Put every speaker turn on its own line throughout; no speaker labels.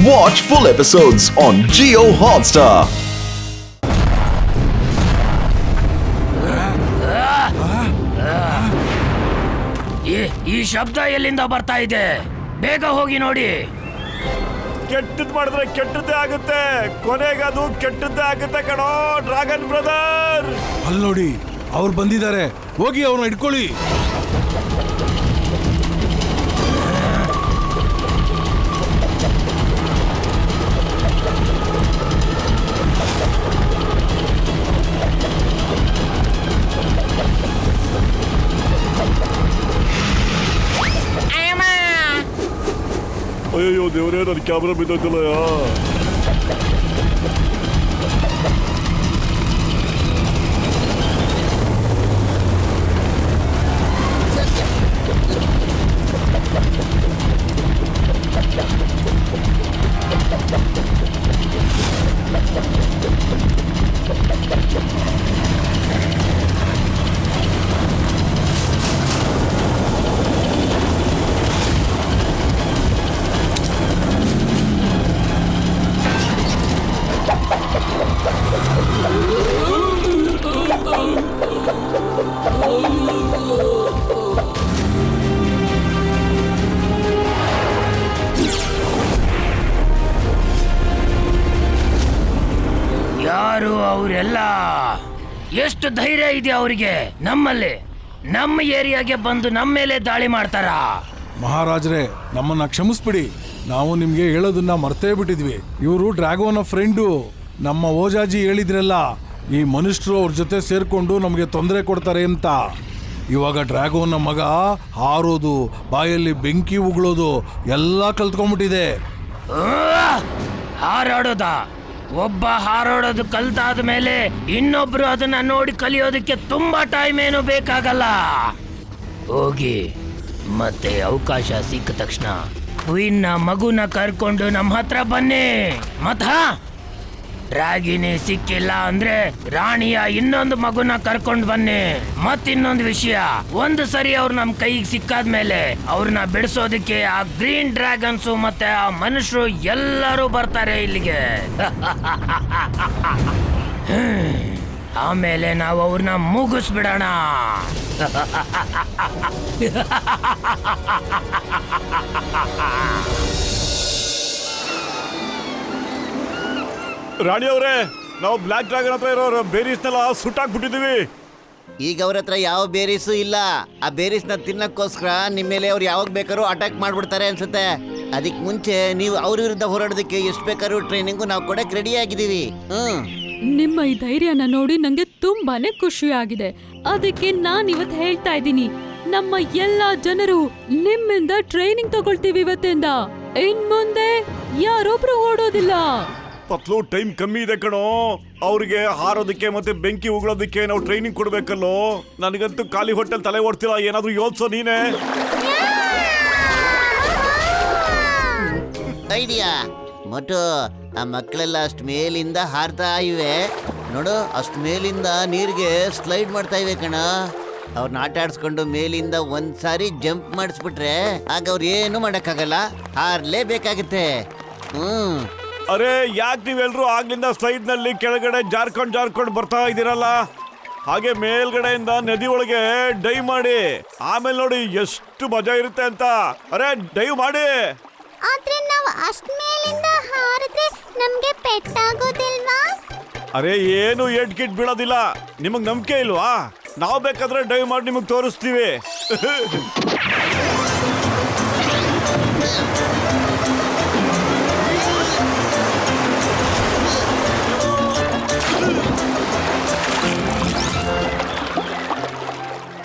Watch full episodes on Jio Hotstar.
ಈ ಶಬ್ದ ಎಲ್ಲಿಂದ ಬರ್ತಾ ಇದೆ? ಬೇಗ ಹೋಗಿ ನೋಡಿ.
ಕೆಟ್ಟದ್ ಮಾಡಿದ್ರೆ ಕೆಟ್ಟದ್ದೇ ಆಗುತ್ತೆ, ಕೊನೆಗೆ ಅದು ಕೆಟ್ಟದ್ದೇ ಆಗುತ್ತೆ ಕಣೋ ಡ್ರ್ಯಾಗನ್ ಬ್ರದರ್.
ಅಲ್ಲಿ ನೋಡಿ, ಅವ್ರು ಬಂದಿದ್ದಾರೆ, ಹೋಗಿ ಅವ್ರನ್ನ ಇಟ್ಕೊಳ್ಳಿ.
ಅಯ್ಯೋ ದೇವರೇ, ನನ್ನ ಕ್ಯಾಮ್ರಾ ಬಿದ್ದೋಯ್ತಲ್ಲ.
ಯಾರು ಅವರೆಲ್ಲ? ಎಷ್ಟು ಧೈರ್ಯ ಇದೆ ಅವರಿಗೆ? ನಮ್ಮ ಏರಿಯಾಗೆ ಬಂದು ನಮ್ಮ ಮೇಲೆ ದಾಳಿ ಮಾಡ್ತಾರ?
ಮಹಾರಾಜರೇ, ನಮ್ಮನ್ನ ಕ್ಷಮಿಸ್ಬಿಡಿ, ನಾವು ನಿಮ್ಗೆ ಹೇಳೋದನ್ನ ಮರ್ತೇ ಬಿಟ್ಟಿದ್ವಿ. ಇವರು ಡ್ರ್ಯಾಗೋನ ಫ್ರೆಂಡು. ನಮ್ಮ ಓಜಾಜಿ ಹೇಳಿದ್ರಲ್ಲ, ಈ ಮನುಷ್ಯರು ಅವ್ರ ಜೊತೆ ಸೇರ್ಕೊಂಡು ನಮಗೆ ತೊಂದರೆ ಕೊಡ್ತಾರೆ ಅಂತ. ಇವಾಗ ಡ್ರ್ಯಾಗೋನ ಮಗ ಹಾರೋದು, ಬಾಯಲ್ಲಿ ಬೆಂಕಿ ಉಗುಳೋದು ಎಲ್ಲ ಕಲ್ತ್ಕೊಂಡ್ಬಿಟ್ಟಿದೆ.
ಹಾರಾಡೋದ? ಒಬ್ಬ ಹಾರಾಡೋದು ಕಲ್ತಾದ ಮೇಲೆ ಇನ್ನೊಬ್ರು ಅದನ್ನ ನೋಡಿ ಕಲಿಯೋದಕ್ಕೆ ತುಂಬಾ ಟೈಮ್ ಏನು ಬೇಕಾಗಲ್ಲ. ಹೋಗಿ ಮತ್ತೆ ಅವಕಾಶ ಸಿಕ್ಕ ತಕ್ಷಣ ಕ್ವೀನ್ನ ಮಗುನ ಕರ್ಕೊಂಡು ನಮ್ಮ ಹತ್ರ ಬನ್ನಿ. ಮತ್ತ ಡ್ರ್ಯಾಗಿನಿ ಸಿಕ್ಕಿಲ್ಲ ಅಂದ್ರೆ ರಾಣಿಯ ಇನ್ನೊಂದು ಮಗುನ ಕರ್ಕೊಂಡು ಬನ್ನಿ. ಮತ್ತಿನ್ನೊಂದು ವಿಷಯ, ಒಂದು ಸರಿ ಅವ್ರು ನಮ್ ಕೈಗೆ ಸಿಕ್ಕಾದ್ಮೇಲೆ ಅವ್ರನ್ನ ಬಿಡಿಸೋದಕ್ಕೆ ಆ ಗ್ರೀನ್ ಡ್ರ್ಯಾಗನ್ಸು ಮತ್ತೆ ಆ ಮನುಷ್ಯರು ಎಲ್ಲರೂ ಬರ್ತಾರೆ ಇಲ್ಲಿಗೆ. ಆಮೇಲೆ ನಾವು ಅವ್ರನ್ನ ಮುಗಿಸ್ಬಿಡೋಣ.
ರಾಣಿ ಅವರೇ, ನಾವು ಬ್ಲ್ಯಾಕ್ ಡ್ರ್ಯಾಗನ್ ಹತ್ರ ಇರೋ ಬೇರೀಸ್ನೆಲ್ಲ ಸುಟ್ಟಾಕ್ಬಿಟ್ಟಿದೀವಿ.
ಈಗ ಅವ್ರ ಹತ್ರ ಯಾವ ಬೇರೀಸು ಇಲ್ಲ. ಆ ಬೇರೀಸ್ನ ತಿನ್ನಕ್ಕೋಸ್ಕರ ನಿಮ್ಮ ಮೇಲೆ ಅವ್ರು ಯಾವಾಗ ಬೇಕಾದ್ರೂ ಅಟ್ಯಾಕ್ ಮಾಡ್ಬಿಡ್ತಾರೆ ಅನ್ಸುತ್ತೆ. ಅದಕ್ಕೆ ಮುಂಚೆ ನೀವು ಅವ್ರ ವಿರುದ್ಧ ಹೋರಾಡೋದಕ್ಕೆ ಎಷ್ಟು ಬೇಕಾದ್ರೂ ಟ್ರೈನಿಂಗು ನಾವು ಕೊಡಕ್ ರೆಡಿ ಆಗಿದ್ದೀವಿ.
ನಿಮ್ಮ ಈ ಧೈರ್ಯನ ನೋಡಿ ನಂಗೆ ತುಂಬಾನೇ ಖುಷಿ ಆಗಿದೆ. ಅದಕ್ಕೆ ನಾನ್ ಇವತ್ತು ಹೇಳ್ತಾ ಇದ್ದೀನಿ, ನಮ್ಮ ಎಲ್ಲಾ ಜನರು ನಿಮ್ಮಿಂದ ಟ್ರೈನಿಂಗ್ ತಗೊಳ್ತೀವಿ ಇವತ್ತಿಂದ. ಇನ್ ಮುಂದೆ ಯಾರೊಬ್ರು ಓಡೋದಿಲ್ಲ.
ಪತ್ಲು ಟೈಮ್ ಕಮ್ಮಿ ಇದೆ ಕಣೋ. ಅವ್ರಿಗೆ ಹಾರೋದಕ್ಕೆ ಮತ್ತೆ ಬೆಂಕಿ ಉಗುಳೋದಕ್ಕೆ ನಾವು ಟ್ರೈನಿಂಗ್ ಕೊಡ್ಬೇಕಲ್ಲೋ. ನನಗಂತೂ ಖಾಲಿ ಹೊಟ್ಟೆಲ್ ತಲೆ ಓಡ್ತಿಲ್ಲ, ಏನಾದ್ರೂ ಯೋಚಿಸೋ ನೀನೆ.
ಐಡಿಯಾ ಮೊಟ್ಟು, ಆ ಮಕ್ಕಳೆಲ್ಲ ಅಷ್ಟ್ ಮೇಲಿಂದ ಹಾರ್ತಾ ಇವೆ ನೋಡು. ಅಷ್ಟ್ ಮೇಲಿಂದ ನೀರಿಗೆ ಸ್ಲೈಡ್ ಮಾಡ್ತಾ ಇವೆ ಕಣ. ಅವ್ರನ್ನ ಆಟ ಆಡ್ಸ್ಕೊಂಡು ಮೇಲಿಂದ ಒಂದ್ಸಾರಿ ಜಂಪ್ ಮಾಡಿಸ್ಬಿಟ್ರೆ ಆಗ ಅವ್ರು ಏನು ಮಾಡಕ್ಕಾಗಲ್ಲ, ಹಾರ್ಲೇಬೇಕಾಗತ್ತೆ.
ಅರೆ, ಯಾಕೆ ನೀವೆಲ್ರೂ ಆಗ್ಲಿಂದ ಸ್ಲೈಡ್ ನಲ್ಲಿ ಕೆಳಗಡೆ ಜಾರ್ಕೊಂಡ್ ಬರ್ತಾ ಇದೀರಲ್ಲ? ಹಾಗೆ ಮೇಲ್ಗಡೆಯಿಂದ ನದಿ ಒಳಗೆ ಡೈವ್ ಮಾಡಿ, ಆಮೇಲೆ ನೋಡಿ ಎಷ್ಟು ಮಜಾ ಇರುತ್ತೆ ಅಂತ. ಅರೆ, ಡೈವ್ ಮಾಡಿ.
ಆದ್ರೆ ನಾವು ಅಷ್ಟ್ ಮೇಲಿಂದ ಹಾರಿದ್ರೆ ನಮ್ಗೆ ಪೆಟ್ಟಾಗೋದಿಲ್ವಾ?
ಅರೆ, ಏನು ಏಟ್ ಕಿಟ್ ಬೀಳೋದಿಲ್ಲ. ನಿಮಗ್ ನಂಬಿಕೆ ಇಲ್ವಾ? ನಾವು ಬೇಕಾದ್ರೆ ಡೈವ್ ಮಾಡಿ ನಿಮಗ್ ತೋರಿಸ್ತೀವಿ.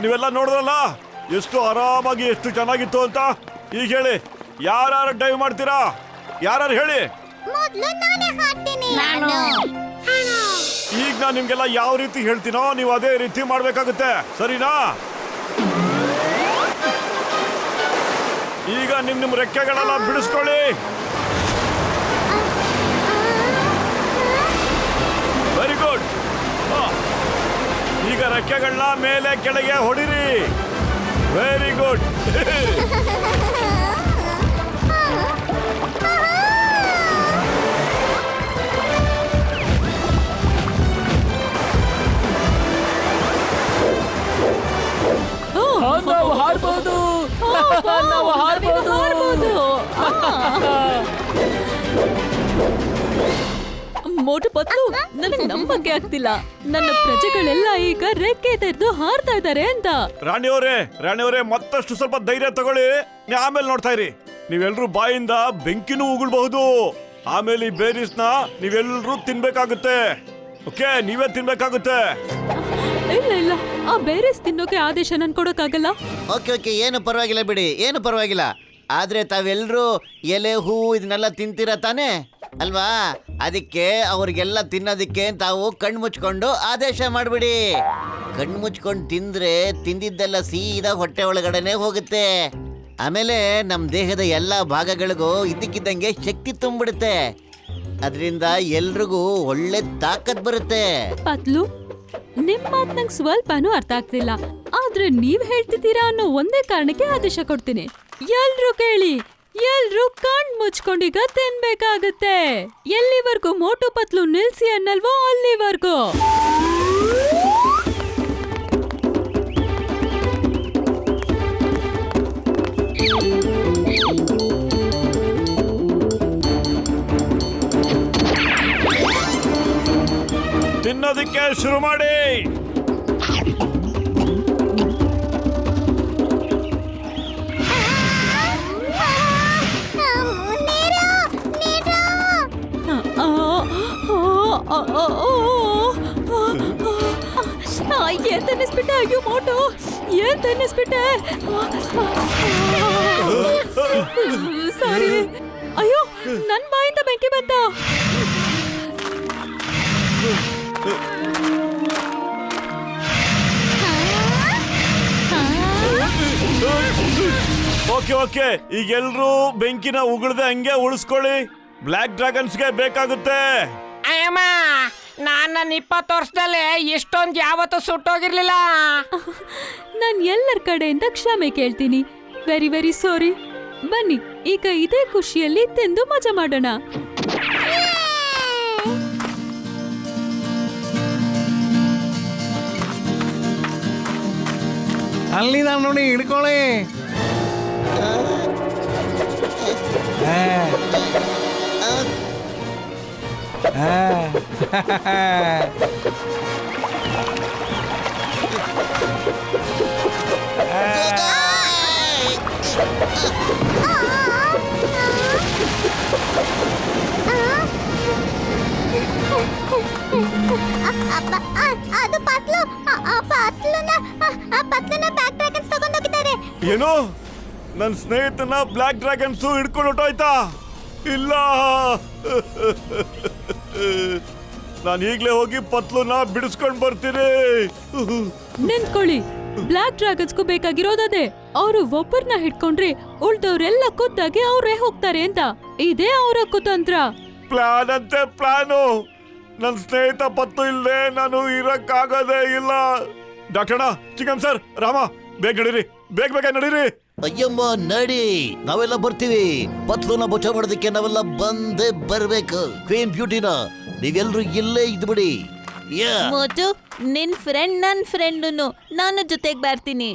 ನೀವೆಲ್ಲ ನೋಡಿದ್ರಲ್ಲ ಎಷ್ಟು ಆರಾಮಾಗಿ, ಎಷ್ಟು ಚೆನ್ನಾಗಿತ್ತು ಅಂತ. ಈಗ ಹೇಳಿ, ಯಾರು ಡೈವ್ ಮಾಡ್ತೀರಾ? ಯಾರು ಹೇಳಿ.
ಮೊದಲು ನಾನೇ ಹಾಕ್ತೀನಿ.
ಈಗ ನಾನು ನಿಮ್ಗೆಲ್ಲ ಯಾವ ರೀತಿ ಹೇಳ್ತೀನೋ ನೀವು ಅದೇ ರೀತಿ ಮಾಡ್ಬೇಕಾಗುತ್ತೆ, ಸರಿನಾ? ಈಗ ನಿಮ್ ರೆಕ್ಕೆಗಳೆಲ್ಲ ಬಿಡಿಸ್ಕೊಳ್ಳಿ. Very good. ಈಗ ರೆಕ್ಕೆಗಳನ್ನ ಮೇಲೆ ಕೆಳಗೆ ಹೊಡಿರಿ. Very good.
ಮೋಟು ಪತ್ಲು ನನಗೆ ನಂಬಕ್ಕೆ ಆಗ್ತಿಲ್ಲ. ನನ್ನ ಪ್ರಜೆಗಳೆಲ್ಲ ಈಗ ರೆಕ್ಕೆ ತೆರೆದು ಹಾರ್ತಾ ಇದ್ದಾರೆ ಅಂತ.
ರಾಣಿಯವರೇ ಮತ್ತಷ್ಟು ಸ್ವಲ್ಪ ಧೈರ್ಯ ತಗೊಳ್ಳಿ, ಆಮೇಲೆ ನೋಡ್ತಾ ಇರಿ. ನೀವೆಲ್ರೂ ಬಾಯಿಂದ ಬೆಂಕಿನೂ ಉಗುಳ್ಬಹುದು. ಆಮೇಲೆ ಈ ಬೇರಿಸ್ನ ನೀವೆಲ್ರೂ ತಿನ್ಬೇಕಾಗುತ್ತೆ. ಓಕೆ, ನೀವೇ ತಿನ್ಬೇಕಾಗುತ್ತೆ.
ಇಲ್ಲ, ಆ ಬೇರೆಸ್ ತಿನ್ನೋಕೆ ಆದೇಶ ನನ್ ಕೊಡಕ್ಕಾಗಲ್ಲ.
ಓಕೆ, ಏನು ಪರವಾಗಿಲ್ಲ ಬಿಡಿ, ಏನು ಪರವಾಗಿಲ್ಲ. ಆದ್ರೆ ತಾವೆಲ್ಲರೂ ಎಲೆ ಹೂ ಇದನ್ನೆಲ್ಲ ತಿಂತೀರ ತಾನೇ ಅಲ್ವಾ? ಅದಕ್ಕೆ ಅವ್ರಿಗೆಲ್ಲ ತಿನ್ನೋದಕ್ಕೆ ತಾವು ಕಣ್ಣು ಮುಚ್ಕೊಂಡು ಆದೇಶ ಮಾಡ್ಬಿಡಿ. ಕಣ್ಣು ಮುಚ್ಕೊಂಡು ತಿಂದ್ರೆ ತಿಂದಿದ್ದೆಲ್ಲ ಸೀದಾ ಹೊಟ್ಟೆ ಒಳಗಡೆನೆ ಹೋಗುತ್ತೆ. ಆಮೇಲೆ ನಮ್ಮ ದೇಹದ ಎಲ್ಲ ಭಾಗಗಳಿಗೂ ಇದ್ದಕ್ಕಿದ್ದಂಗೆ ಶಕ್ತಿ ತುಂಬಿಡುತ್ತೆ. ಅದರಿಂದ ಎಲ್ರಿಗೂ ಒಳ್ಳೆ ತಾಕತ್ ಬರುತ್ತೆ.
ಪತ್ಲು, ನಿಮ್ ಮಾತ್ ನಂಗೆ ಸ್ವಲ್ಪನೂ ಅರ್ಥ ಆಗ್ತಿಲ್ಲ. ಆದ್ರೆ ನೀವ್ ಹೇಳ್ತಿದ್ದೀರಾ ಅನ್ನೋ ಒಂದೇ ಕಾರಣಕ್ಕೆ ಆದೇಶ ಕೊಡ್ತೀನಿ. ಎಲ್ರೂ ಕೇಳಿ, ಎಲ್ರೂ ಕಣ್ ಮುಚ್ಕೊಂಡೀಗ ತಿನ್ಬೇಕಾಗತ್ತೆ. ಎಲ್ಲಿವರೆಗೂ ಮೋಟು ಪತ್ಲು ನಿಲ್ಸಿ ಅನ್ನಲ್ವೋ ಅಲ್ಲಿವರೆಗೂ.
ತಿನ್ನೋದಕ್ಕೆ ಶುರು ಮಾಡಿ.
ಏನ್ ತಿನ್ನಿಸ್ಬಿಟ್ಟೆ? ಅಯ್ಯೋ ಮೋಟು, ಏನ್ ತಿನ್ನಿಸ್ಬಿಟ್ಟೆ? ಸಾರಿ. ಅಯ್ಯೋ, ನನ್ ಬಾಯಿಂದ ಬೆಂಕಿ ಬಂತ.
ಓಕೆ, ಈಗೆಲ್ರೂ ಬೆಂಕಿನ ಉಗುಳ್ದೆ ಹಂಗೆ ಉಳಿಸ್ಕೊಳ್ಳಿ. ಬ್ಲ್ಯಾಕ್ ಡ್ರ್ಯಾಗನ್ಸ್ಗೆ ಬೇಕಾಗುತ್ತೆ.
ಅಯ್ಯಮ್ಮ, ನನ್ನ 20 ವರ್ಷದಲ್ಲೇ ಇಷ್ಟೊಂದು ಯಾವತ್ತೂ ಸುಟ್ಟೋಗಿರ್ಲಿಲ್ಲ.
ನಾನ್ ಎಲ್ಲರ ಕಡೆಯಿಂದ ಕ್ಷಮೆ ಕೇಳ್ತೀನಿ. Very very sorry. ಬನ್ನಿ, ಈಗ ಇದೇ ಖುಷಿಯಲ್ಲಿ ತಿಂದು ಮಜಾ ಮಾಡೋಣ.
ಅಲ್ಲಿ ನಾನು ನೋಡಿ ಹಿಡ್ಕೊಳ್ಳಿ.
ಅದು ಪತ್ಲು, ಪತ್ಲುನ ಬ್ಲ್ಯಾಕ್ ಡ್ರ್ಯಾಗನ್ಸ್ ತಗೊಂಡೋಗಿದ್ದಾರೆ.
ಏನು, ನನ್ನ ಸ್ನೇಹಿತನ ಬ್ಲ್ಯಾಕ್ ಡ್ರ್ಯಾಗನ್ಸ್ ಹಿಡ್ಕೊಂಡು ಹೊಟ್ಟೋಯ್ತಾ? ಇಲ್ಲ, ನಾನು ಈಗ್ಲೇ ಹೋಗಿ ಪತ್ಲುನ ಬಿಡಿಸ್ಕೊಂಡ್ ಬರ್ತೀನಿ.
ನಿಂತ್ಕೊಳ್ಳಿ. ಬ್ಲ್ಯಾಕ್ ಡ್ರ್ಯಾಗನ್ಸ್ಗೂ ಬೇಕಾಗಿರೋದೇ. ಅವರು ಒಬ್ಬರನ್ನ ಹಿಡ್ಕೊಂಡ್ರೆ ಉಳ್ದವ್ರೆಲ್ಲ ಖುದ್ದಾಗಿ ಅವ್ರೇ ಹೋಗ್ತಾರೆ ಅಂತ. ಇದೇ ಅವರ ಕುತಂತ್ರ.
ಪ್ಲಾನ್ ಅಂತೆ ಪ್ಲಾನು. ನನ್ನ ಸ್ನೇಹಿತ ಪತ್ತು ಇಲ್ಲದೆ ನಾನು ಇರಕ್ಕಾಗೋದೇ ಇಲ್ಲ. ಡಾಕ್ಟರ್ ಚಿಕನ್ ಸರ್, ರಾಮ, ಬೇಗ ನಡೀರಿ, ಬೇಗ ನಡೀರಿ.
ಅಯ್ಯಮ್ಮ ನಡಿ, ನಾವೆಲ್ಲ ಬರ್ತೀವಿ. ಪತ್ಲುನ ಬಚಾವ್ ಮಾಡೋದಕ್ಕೆ ನಾವೆಲ್ಲ ಬಂದೇ ಬರ್ಬೇಕು. ಕ್ವೀನ್ ಬ್ಯೂಟಿನ ನೀವೆಲ್ರೂ ಇಲ್ಲೇ ಇದ್ಬಿಡಿ.
ಮೋಟು, ನಿನ್ ಫ್ರೆಂಡ್ ನನ್ ಫ್ರೆಂಡುನು, ನಾನು ಜೊತೆಗೆ ಬರ್ತೀನಿ.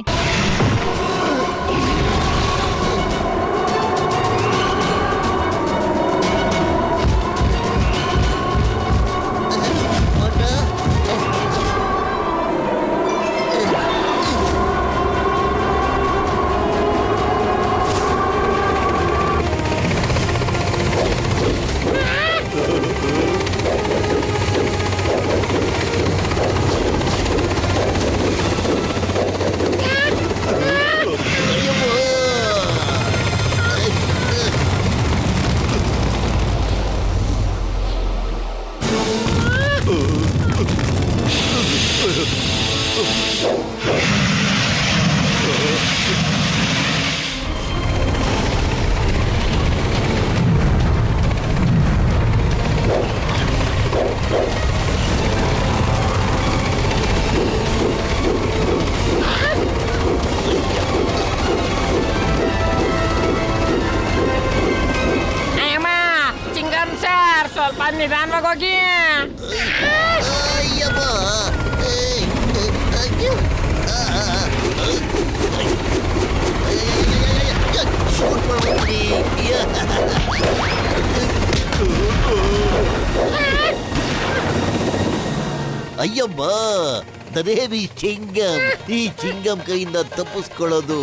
ಸ್ವಲ್ಪ ನಿಧಾನವಾಗಿ ಹೋಗಿ.
ಅಯ್ಯಮ್ಮ ತದೇವಿ ಚಿಂಗಂ, ಈ ಚಿಂಗಂ ಕೈಯಿಂದ ತಪ್ಪಿಸ್ಕೊಳ್ಳೋದು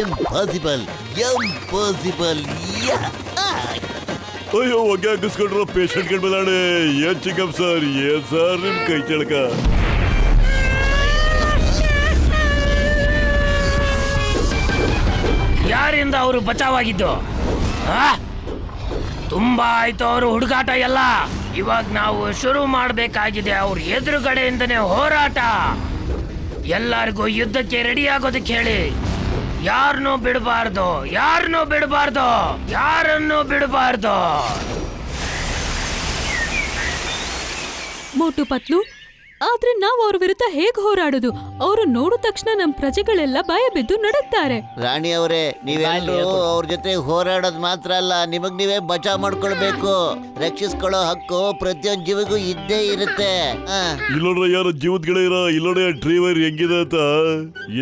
ಇಂಪಾಸಿಬಲ್, ಇಂಪಾಸಿಬಲ್.
ಅಯ್ಯೋ ಹೊಗೆ ಹಾಕಿಸ್ಕೊಂಡ್ರು ಪೇಷಂಟ್ಗಳ ಮೇಲಾಣೆ. ಏನ್ ಚಿಕ್ಕಪ್ಪ ಸರ್, ಏನ್ ಸರ್ ನಿಮ್ ಕೈ ಚಳಕ?
ಯಾರಿಂದ ಅವರು ಬಚಾವಾಗಿದ್ದು? ತುಂಬಾ ಆಯ್ತು ಅವರು ಹುಡುಗಾಟ ಎಲ್ಲ. ಇವಾಗ ನಾವು ಶುರು ಮಾಡಬೇಕಾಗಿದೆ ಅವ್ರ ಎದುರುಗಡೆಯಿಂದನೇ ಹೋರಾಟ. ಎಲ್ಲರಿಗೂ ಯುದ್ಧಕ್ಕೆ ರೆಡಿ ಆಗೋದಕ್ಕೆ ಹೇಳಿ. ಯಾರನ್ನೂ ಬಿಡಬಾರ್ದು, ಯಾರನ್ನೂ ಬಿಡಬಾರ್ದು, ಯಾರನ್ನೂ ಬಿಡಬಾರ್ದು.
ಮೋಟು ಪತ್ಲು, ಆದ್ರೆ ನಾವು ಅವ್ರ ವಿರುದ್ಧ ಹೇಗ್ ಹೋರಾಡೋದು? ಅವರು ನೋಡಿದ ತಕ್ಷಣ ನಮ್ ಪ್ರಜೆಗಳೆಲ್ಲ ಭಯ ಬಿದ್ದು ನಡುತ್ತಾರೆ.
ರಾಣಿ ಅವರೇ, ನೀವೆಲ್ಲರೂ ಅವ್ರ ಜೊತೆ ಹೋರಾಡೋದ್ ಮಾತ್ರ ಅಲ್ಲ, ನಿಮಗ್ ನೀವೇ ಬಚಾವ್ ಮಾಡ್ಕೊಳ್ಬೇಕು. ರಕ್ಷಿಸ್ಕೊಳ್ಳೋ ಹಕ್ಕು ಪ್ರತಿಯೊಂದು ಜೀವಿಗೂ ಇದ್ದೇ ಇರುತ್ತೆ.
ಇಲ್ಲೋಡ್ರ ಯಾರು ಜೀವದ್ಗಳೇರ, ಇಲ್ಲೋಡ ಡ್ರೈವರ್ ಹೆಂಗಿದೆ ಅಂತ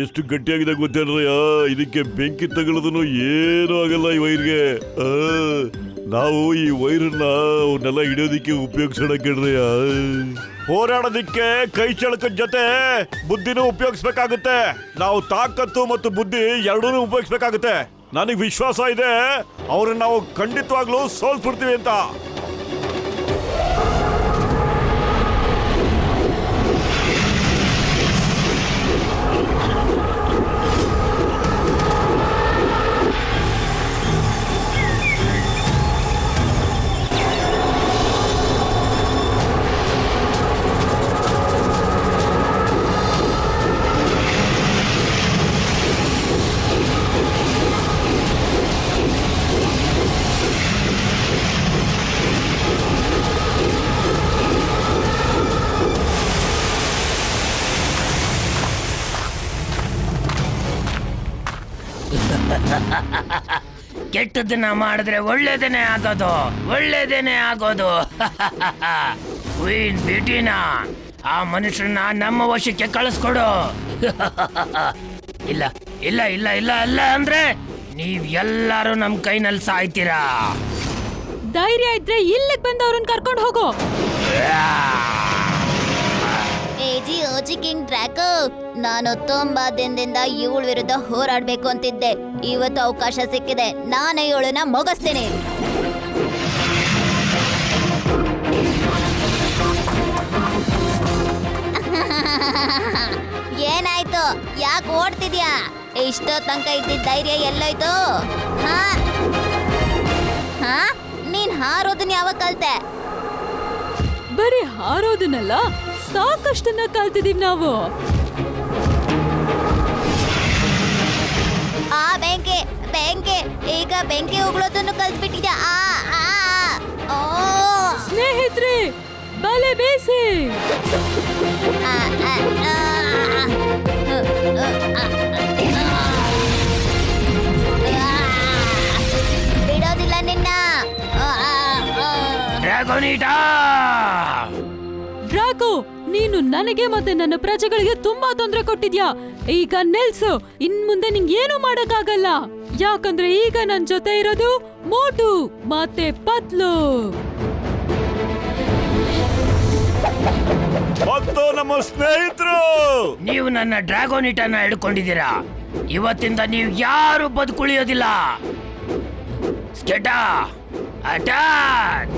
ಎಷ್ಟು ಗಟ್ಟಿಯಾಗಿದೆ ಗೊತ್ತೇನ್ರಯ್ಯ. ಇದಕ್ಕೆ ಬೆಂಕಿ ತಗೊಳ್ಳೋದನ್ನು ಏನೂ ಆಗಲ್ಲ ಈ ವೈರ್ಗೆ. ನಾವು ಈ ವೈರನ್ನ ಅವನ್ನೆಲ್ಲ ಹಿಡಿಯೋದಿಕ್ಕೆ ಉಪಯೋಗಿಸೋಣ ಕೇಳ್ರಯ್ಯ. ಹೋರಾಡೋದಿಕ್ಕೆ ಕೈ ಚಳಕದ ಜೊತೆ ಬುದ್ಧಿನೂ ಉಪಯೋಗಿಸ್ಬೇಕಾಗುತ್ತೆ. ನಾವು ತಾಕತ್ತು ಮತ್ತು ಬುದ್ಧಿ ಎರಡೂ ಉಪಯೋಗಿಸ್ಬೇಕಾಗುತ್ತೆ. ನನಗೆ ವಿಶ್ವಾಸ ಇದೆ ಅವ್ರನ್ನ ನಾವು ಖಂಡಿತವಾಗ್ಲೂ ಸೋಲ್ಸ್ಬಿಡ್ತೀವಿ ಅಂತ.
ಕೆಟ್ಟದನ್ನ ಮಾಡಿದ್ರೆ ಒಳ್ಳೇದೇನೆ ಆಗೋದು, ಒಳ್ಳೇದೇನೆ ಆಗೋದು. ಕ್ವೀನ್ ಬ್ಯೂಟಿನ ಆ ಮನುಷ್ಯರನ್ನ ನಮ್ಮ ವಶಕ್ಕೆ ಕಳಿಸ್ಕೊಡು. ಇಲ್ಲ ಇಲ್ಲ ಇಲ್ಲ ಇಲ್ಲ ಅಲ್ಲ ಅಂದ್ರೆ ನೀವ್ ಎಲ್ಲಾರು ನಮ್ ಕೈನಲ್ಲಿ ಸಾಯ್ತೀರಾ.
ಧೈರ್ಯ ಇದ್ರೆ ಇಲ್ಲಿಗೆ ಬಂದು ಅವ್ರನ್ನ ಕರ್ಕೊಂಡು ಹೋಗೋ.
ಏಜಿ ಓಜಿ ಕಿಂಗ್ ಡ್ರ್ಯಾಕೋ, ನಾನು ತುಂಬಾ ದಿನದಿಂದ ಇವಳ ವಿರುದ್ಧ ಹೋರಾಡ್ಬೇಕು ಅಂತಿದ್ದೆ. ಇವತ್ತು ಅವಕಾಶ ಸಿಕ್ಕಿದೆ, ನಾನು ಇವಳನ್ನ ಮುಗಿಸ್ತೀನಿ. ಏನಾಯ್ತು? ಯಾಕೆ ಓಡ್ತಿದ್ಯಾ? ಇಷ್ಟೋ ತನಕ ಇದ್ದಿದ್ದ ಧೈರ್ಯ ಎಲ್ಲೋಯ್ತು? ನೀನ್ ಹಾರೋದನ್ನ ಯಾವಾಗ ಕಲ್ತೆ?
ಬರೀ ಹಾರೋದನ್ನಲ್ಲ, ಸಾಕಷ್ಟನ್ನ ಕಲ್ತಿದೀವಿ ನಾವು.
ಬೆಂಕಿ ಬೆಂಕಿ, ಈಗ ಬೆಂಕಿ ಉಗುಳೋದನ್ನು ಕಲ್ತ್ಬಿಟ್ಟಿದ್ಯಾ?
ಸ್ನೇಹಿತರೆ, ಬಲೆ ಬೇಸಿ.
ಬಿಡೋದಿಲ್ಲ ನಿನ್ನ.
ಡ್ರಾಗೋ, ನೀನು ನನಗೆ ಮತ್ತೆ ನನ್ನ ಪ್ರಜೆಗಳಿಗೆ ತುಂಬಾ ತೊಂದರೆ ಕೊಟ್ಟಿದ್ಯಾ. ಈಗ ನಿಲ್ಸು. ಇನ್ ಮುಂದೆ ನಿಂಗೆ ಏನು ಮಾಡಕ್ಕಾಗಲ್ಲ. ಯಾಕಂದ್ರೆ ಈಗ ನನ್ ಜೊತೆ ಇರೋದು ಮೋಟು ಮತ್ತೆ ಪತ್ಲು
ಮತ್ತು ನಮ್ಮ ಸ್ನೇಹಿತರು.
ನೀವು ನನ್ನ ಡ್ರ್ಯಾಗೋನಿಟನ್ನ ಹಿಡ್ಕೊಂಡಿದ್ದೀರಾ. ಇವತ್ತಿಂದ ನೀವು ಯಾರು ಬದುಕುಳಿಯೋದಿಲ್ಲ. ಸ್ಕೆಟಾ ಅಟ್ಯಾಕ್!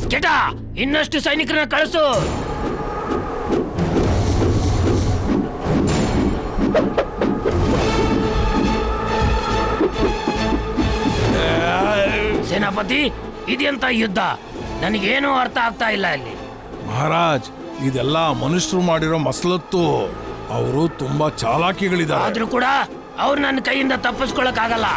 ಸ್ಕೆಟಾ, ಇನ್ನಷ್ಟು ಸೈನಿಕರನ್ನ ಕಳಿಸು. ಸೇನಾಪತಿ, ಇದೆಂತ ಯುದ್ಧ? ನನಗೇನು ಅರ್ಥ ಆಗ್ತಾ ಇಲ್ಲ ಇಲ್ಲಿ.
ಮಹಾರಾಜ್, ಇದೆಲ್ಲ ಮನುಷ್ಯರು ಮಾಡಿರೋ ಮಸಲತ್ತು. ಅವರು ತುಂಬಾ ಚಾಲಾಕಿಗಳಿದ್ದಾರೆ.
ಆದ್ರೂ ಕೂಡ ಅವ್ರು ನನ್ನ ಕೈಯಿಂದ ತಪ್ಪಿಸ್ಕೊಳಕ್ ಆಗಲ್ಲ.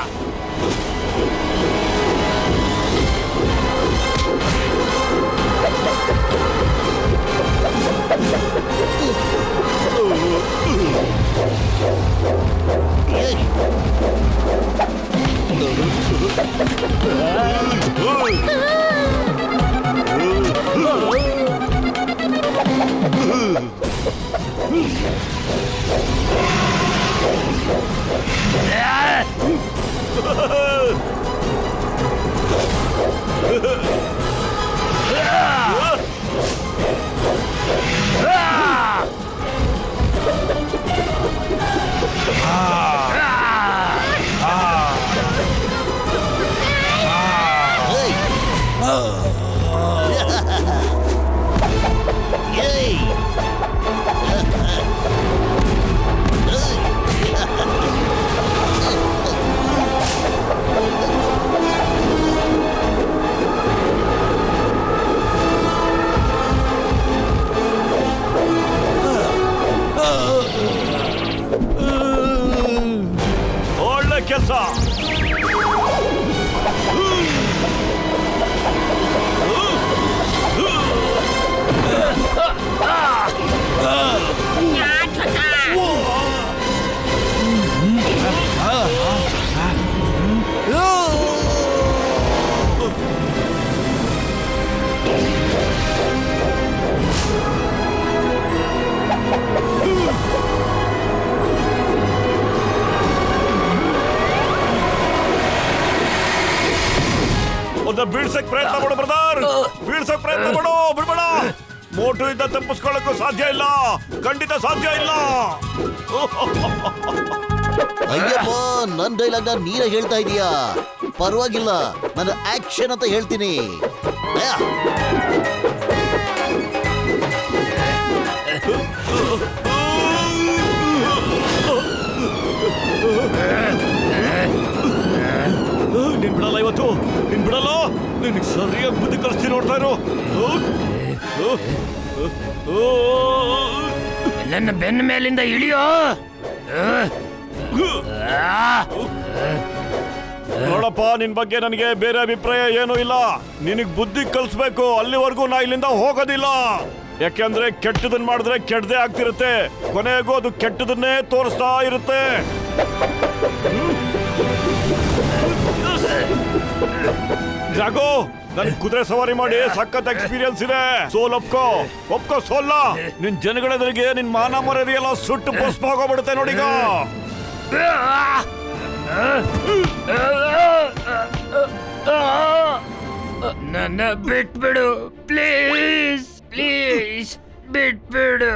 ಒಳ್ಳೆ ಕೆಲಸ. ಒಂದು ಬೀಳ್ಸಕ್ ಪ್ರಯತ್ನ ಮಾಡು ಬ್ರದರ್, ಬೀಳ್ಸಕ್ ಪ್ರಯತ್ನ ಮಾಡು, ಬಿಡ್ಬೇಡ. ಮೋಟು ಇಂದ ತಪ್ಪಿಸ್ಕೊಳ್ಳಕ್ಕೂ ಸಾಧ್ಯ ಇಲ್ಲ, ಖಂಡಿತ ಸಾಧ್ಯ ಇಲ್ಲ.
ಅಯ್ಯಪ್ಪ, ನನ್ ಡೈಲಾಗ್ ನೀನೇ ಹೇಳ್ತಾ ಇದೀಯಾ? ಪರವಾಗಿಲ್ಲ, ನಾನು ಆಕ್ಷನ್ ಅಂತ ಹೇಳ್ತೀನಿ.
ನಿನ್ ಬಿಡಲ್ಲ ಇವತ್ತು, ನಿನ್ ಬಿಡಲ್ಲ. ನಿನಗೆ ಸರಿಯಾಗಿ ಬುದ್ಧಿ ಕಲಿಸ್ತೀನಿ, ನೋಡ್ತಾ ಇರು.
ನನ್ನ ಬೆನ್ನ ಮೇಲಿಂದ ಇಳಿಯೋ.
ನೋಡಪ್ಪ, ನಿನ್ ಬಗ್ಗೆ ನನಗೆ ಬೇರೆ ಅಭಿಪ್ರಾಯ ಏನೂ ಇಲ್ಲ. ನಿನಗ್ ಬುದ್ಧಿ ಕಲಿಸ್ಬೇಕು, ಅಲ್ಲಿವರೆಗೂ ನಾ ಇಲ್ಲಿಂದ ಹೋಗೋದಿಲ್ಲ. ಯಾಕೆಂದ್ರೆ ಕೆಟ್ಟದನ್ನ ಮಾಡಿದ್ರೆ ಕೆಟ್ಟದೇ ಆಗ್ತಿರುತ್ತೆ, ಕೊನೆಗೂ ಅದು ಕೆಟ್ಟದನ್ನೇ ತೋರಿಸ್ತಾ ಇರುತ್ತೆ. ಜಾಗೋ, ನನ್ ಕುದುರೆ ಸವಾರಿ ಮಾಡಿ ಸಖತ್ ಎಕ್ಸ್ಪೀರಿಯನ್ಸ್ ಇದೆ. ಸೋಲ್ ಒಪ್ಕೋ ಸೋಲ್ಲ. ನಿನ್ ಜನಗಳೆದುರಿಗೆ ನಿನ್ ಮಾನ ಮರ್ಯಾದೆ ಎಲ್ಲ ಸುಟ್ಟು ಭಸ್ಮ ಹೋಗ್ಬಿಡುತ್ತೆ ನೋಡೀಗ.
ನನ್ನ ಬಿಟ್ಬಿಡು ಪ್ಲೀಸ್, ಪ್ಲೀಸ್ ಬಿಟ್ಬಿಡು.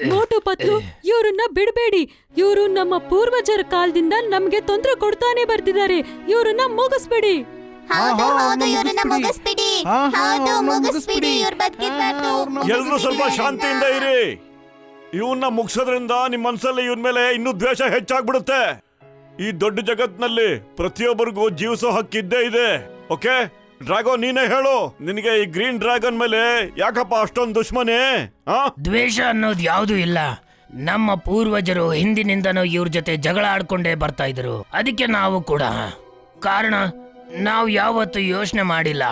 ಮೋಟು ಪತ್ಲು, ಇವ್ರನ್ನ ಬಿಡಬೇಡಿ. ಇವರು ನಮ್ಮ ಪೂರ್ವಜರ ಕಾಲದಿಂದ ನಮ್ಗೆ ತೊಂದರೆ ಕೊಡ್ತಾನೆ ಬರ್ತಿದ್ದಾರೆ. ಇವ್ರನ್ನ ಮುಗಿಸ್ಬಿಡಿ.
ಹೌದು ಹೌದು, ಇವ್ರನ್ನ ಮುಗಿಸ್ಬಿಡಿ. ಹೌದು, ಮುಗಿಸ್ಬಿಡಿ. ಇವ್ರ ಬದುಕಿದ್ದು
ಎಲ್ರು ಸ್ವಲ್ಪ ಶಾಂತಿಯಿಂದ ಇರಿ. ಇವನ್ನ ಮುಗಿಸೋದ್ರಿಂದ ನಿಮ್ ಮನ್ಸಲ್ಲಿ ಇವನ್ ಮೇಲೆ ಇನ್ನೂ ದ್ವೇಷ ಹೆಚ್ಚಾಗ್ಬಿಡುತ್ತೆ. ಈ ದೊಡ್ಡ ಜಗತ್ನಲ್ಲಿ ಪ್ರತಿಯೊಬ್ಬರಿಗೂ ಜೀವಿಸೋ ಹಕ್ಕಿದ್ದೇ ಇದೆ. ಓಕೆ ಡ್ರಾಗೋ, ನೀನೇ ಹೇಳು, ನಿನಗೆ ಈ ಗ್ರೀನ್ ಡ್ರ್ಯಾಗನ್ ಮೇಲೆ ಯಾಕಪ್ಪ ಅಷ್ಟೊಂದು ದುಶ್ಮನೆ?
ದ್ವೇಷ ಅನ್ನೋದು ಯಾವ್ದು ಇಲ್ಲ. ನಮ್ಮ ಪೂರ್ವಜರು ಹಿಂದಿನಿಂದನೂ ಇವ್ರ ಜೊತೆ ಜಗಳ ಆಡ್ಕೊಂಡೇ ಬರ್ತಾ ಇದ್ರು. ಅದಕ್ಕೆ ನಾವು ಕೂಡ. ಕಾರಣ ನಾವು ಯಾವತ್ತೂ ಯೋಚನೆ ಮಾಡಿಲ್ಲ,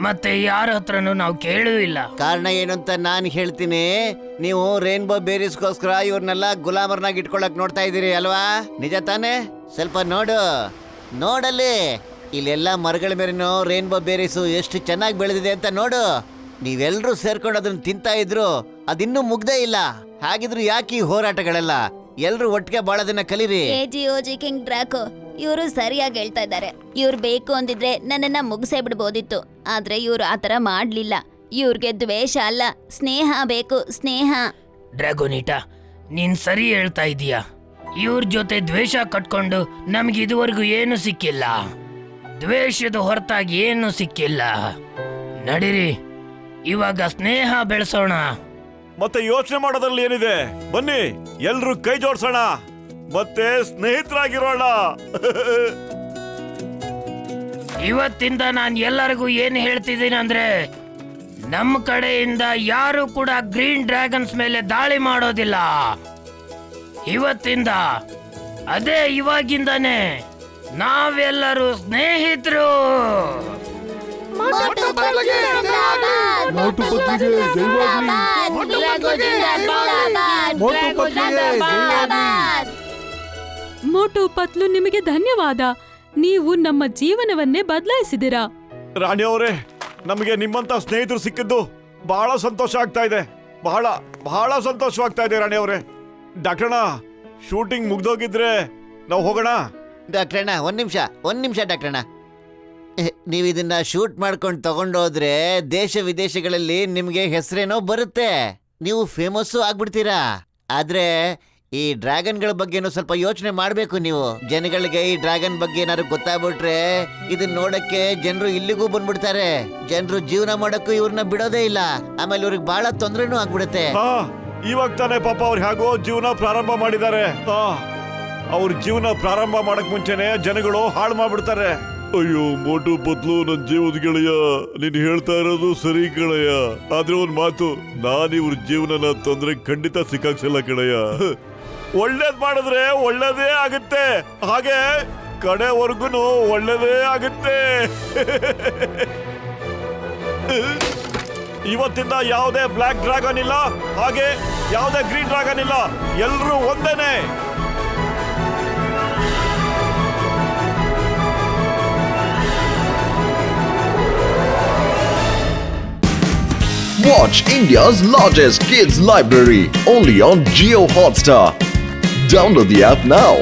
ಮತ್ತೆ ಯಾರ ಹತ್ರನೂ ನಾವು ಕೇಳೂ ಇಲ್ಲ.
ಕಾರಣ ಏನು ಅಂತ ನಾನು ಹೇಳ್ತೀನಿ. ನೀವು ರೇನ್ಬೋ ಬೇರೀಸ್ಗೋಸ್ಕರ ಇವ್ರನ್ನೆಲ್ಲ ಗುಲಾಮರ್ನಾಗ ಇಟ್ಕೊಳಕ್ ನೋಡ್ತಾ ಇದೀರಿ ಅಲ್ವಾ? ನಿಜ ತಾನೇ? ಸ್ವಲ್ಪ ನೋಡಲ್ಲಿ ಇಲ್ಲೆಲ್ಲ ಮರಗಳ ಮೇಲೇನೋ ರೇನ್ಬೋ ಬೇರೀಸು ಎಷ್ಟು ಚೆನ್ನಾಗಿ ಬೆಳೆದಿದೆ ಅಂತ ನೋಡು. ನೀವೆಲ್ಲರೂ ಸೇರ್ಕೊಂಡು ಅದನ್ನ ತಿಂತಾ ಇದ್ರು, ಅದಿನ್ನೂ ಮುಗ್ದೇ ಇಲ್ಲ. ಹಾಗಿದ್ರು ಯಾಕೆ ಈ ಹೋರಾಟಗಳೆಲ್ಲ? ಎಲ್ರು ಒಟ್ಟಿಗೆ ಬಾಳೋದನ್ನ ಕಲೀರಿ.
AGOG ಕಿಂಗ್ ಡ್ರಾಕೋ, ಇವರು ಸರಿಯಾಗಿ ಹೇಳ್ತಾ ಇದ್ದಾರೆ. ಇವ್ರು ಬೇಕು ಅಂದಿದ್ರೆ ನನ್ನನ್ನ ಮುಗಿಸೇ ಬಿಡ್ಬೋದಿತ್ತು, ಆದ್ರೆ ಇವ್ರು ಆತರ ಮಾಡ್ಲಿಲ್ಲ. ಇವ್ರಿಗೆ ದ್ವೇಷ ಅಲ್ಲ, ಸ್ನೇಹ ಬೇಕು, ಸ್ನೇಹ.
ಡ್ರ್ಯಾಗೋನಿಟಾ, ನೀನ್ ಸರಿ ಹೇಳ್ತಾ ಇದೀಯ. ಇವ್ರ ಜೊತೆ ದ್ವೇಷ ಕಟ್ಕೊಂಡು ನಮ್ಗೆ ಇದುವರೆಗೂ ಏನು ಸಿಕ್ಕಿಲ್ಲ. ದ್ವೇಷದ ಹೊರತಾಗಿ ಏನು ಸಿಕ್ಕಿಲ್ಲ. ನಡೀರಿ, ಇವಾಗ ಸ್ನೇಹ ಬೆಳೆಸೋಣ.
ಮತ್ತೆ ಯೋಚನೆ ಮಾಡೋದ್ರಲ್ಲಿ ಏನಿದೆ? ಬನ್ನಿ ಎಲ್ರು ಕೈ ಜೋಡ್ಸೋಣ, ಮತ್ತೆ ಸ್ನೇಹಿತರಾಗಿರೋಣ.
ಇವತ್ತಿಂದ ನಾನು ಎಲ್ಲರಿಗೂ ಏನು ಹೇಳ್ತಿದ್ದೀನಿ ಅಂದ್ರೆ, ನಮ್ಮ ಕಡೆಯಿಂದ ಯಾರು ಕೂಡ ಗ್ರೀನ್ ಡ್ರ್ಯಾಗನ್ಸ್ ಮೇಲೆ ದಾಳಿ ಮಾಡೋದಿಲ್ಲ. ಇವತ್ತಿಂದ, ಅದೇ ಇವಾಗಿಂದಾನೆ ನಾವೆಲ್ಲರೂ ಸ್ನೇಹಿತರು.
ಮೋಟು ಪತ್ಲು ಜಿಂದಾಬಾದ್!
ಮೋಟು ಪತ್ಲಿಗೆ ಜೈವಾಗ್ಲಿ!
ಮೋಟು ಪತ್ಲು, ನಿಮಗೆ ಧನ್ಯವಾದ. ನೀವು ನಮ್ಮ ಜೀವನವನ್ನೇ ಬದಲಾಯಿಸಿದಿರಾ.
ರಾಣಿ ಅವರೇ, ನಮಗೆ ನಿಮ್ಮಂತ ಸ್ನೇಹಿತರು ಸಿಕ್ಕಿದ್ದು ಬಹಳ ಸಂತೋಷ ಆಗ್ತಾ ಇದೆ. ಬಹಳ ಸಂತೋಷವಾಗ್ತಾ ಇದೆ ರಾಣಿ ಅವರೇ. ಡಾಕ್ಟರ್ಣ, ಶೂಟಿಂಗ್ ಮುಗ್ದೋಗಿದ್ರೆ ನಾವು ಹೋಗೋಣ.
ಡಾಕ್ಟ್ರಣ್ಣ ಒಂದ್ ನಿಮಿಷ ಡಾಕ್ಟ್ರಣ್ಣ. ನೀವು ಇದನ್ನ ಶೂಟ್ ಮಾಡ್ಕೊಂಡು ತಗೊಂಡೋದ್ರೆ ದೇಶ ವಿದೇಶಗಳಲ್ಲಿ ನಿಮ್ಗೆ ಹೆಸರೇನೋ ಬರುತ್ತೆ, ನೀವು ಫೇಮಸ್ಸು ಆಗ್ಬಿಡ್ತೀರಾ. ಆದ್ರೆ ಈ ಡ್ರ್ಯಾಗನ್ಗಳ ಬಗ್ಗೆನೂ ಸ್ವಲ್ಪ ಯೋಚನೆ ಮಾಡ್ಬೇಕು ನೀವು. ಜನಗಳಿಗೆ ಈ ಡ್ರ್ಯಾಗನ್ ಬಗ್ಗೆ ಏನಾದ್ರು ಗೊತ್ತಾಗ್ಬಿಟ್ರೆ ಇದನ್ನ ನೋಡಕ್ಕೆ ಜನರು ಇಲ್ಲಿಗೂ ಬಂದ್ಬಿಡ್ತಾರೆ. ಜನರು ಜೀವನ ಮಾಡಕ್ಕೂ ಇವ್ರನ್ನ ಬಿಡೋದೇ ಇಲ್ಲ. ಆಮೇಲೆ ಇವ್ರಿಗೆ ಬಹಳ ತೊಂದ್ರೆನೂ ಆಗ್ಬಿಡುತ್ತೆ.
ಇವಾಗ ತಾನೇ ಪಾಪ ಅವ್ರು ಹೇಗೋ ಜೀವನ ಪ್ರಾರಂಭ ಮಾಡಿದ್ದಾರೆ. ಅವ್ರ ಜೀವನ ಪ್ರಾರಂಭ ಮಾಡಕ್ ಮುಂಚೆನೆ ಜನಗಳು ಹಾಳು ಮಾಡ್ಬಿಡ್ತಾರೆ. ಅಯ್ಯೋ ಮೋಟು ಬದ್ಲು ನನ್ ಜೀವದ ಗೆಳೆಯ, ನೀನ್ ಹೇಳ್ತಾ ಇರೋದು ಸರಿ ಕಣಯ್ಯ. ಆದ್ರೆ ಒಂದ್ ಮಾತು, ನಾನ್ ಇವ್ರ ಜೀವನನ ತೊಂದ್ರೆ ಖಂಡಿತ ಸಿಕ್ಕಾಕ್ಸಲ್ಲ ಕಣಯ್ಯ. ಒಳ್ಳೇದ್ ಮಾಡಿದ್ರೆ ಒಳ್ಳೇದೇ ಆಗುತ್ತೆ, ಹಾಗೆ ಕಡೆವರ್ಗುನು ಒಳ್ಳೇದೇ ಆಗುತ್ತೆ. ಇವತ್ತಿಂದ ಯಾವುದೇ ಬ್ಲ್ಯಾಕ್ ಡ್ರ್ಯಾಗನ್ ಇಲ್ಲ, ಹಾಗೆ ಯಾವುದೇ ಗ್ರೀನ್ ಡ್ರ್ಯಾಗನ್ ಇಲ್ಲ, ಎಲ್ರೂ ಒಂದೇನೆ.
Watch India's largest kids library only on Jio Hotstar. Download the app now.